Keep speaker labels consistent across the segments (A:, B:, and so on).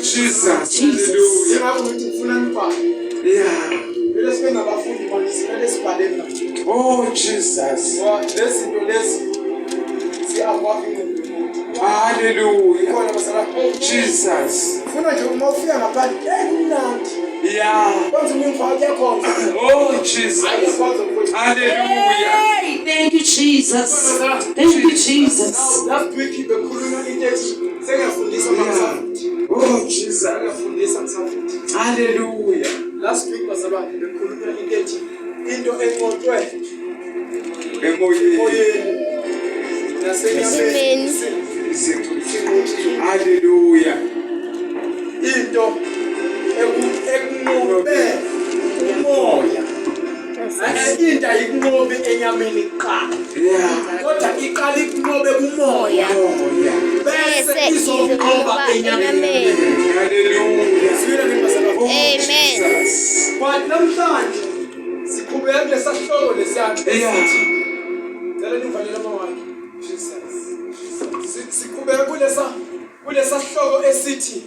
A: Jesus.
B: Jesus.
A: Yeah. Oh, Jesus. Hallelujah. Jesus. Yeah. Oh, Jesus. Hallelujah.
B: Thank you, Jesus. Thank you, Jesus.
A: Oh, Jesus. Hallelujah.
C: Last week was about the Kuluna into a
A: Hallelujah.
C: Into Inda ikunqobe enyameni kuqala. Kodwa iqala ikunqobe kumoya. Bese izokunqoba enyameni.
A: Hallelujah.
D: Amen.
C: But namhlanje siqhubeka kulesa hloko lesiyana esithi cela nivalele amawaki. Jesus. Siqhubeka kulesa hloko esithi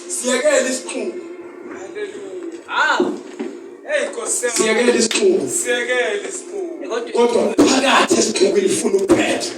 C: siyekele isiqhub. Siyekele isiqhub. Kodwa phakathi esiqhubini ufuna uPetru.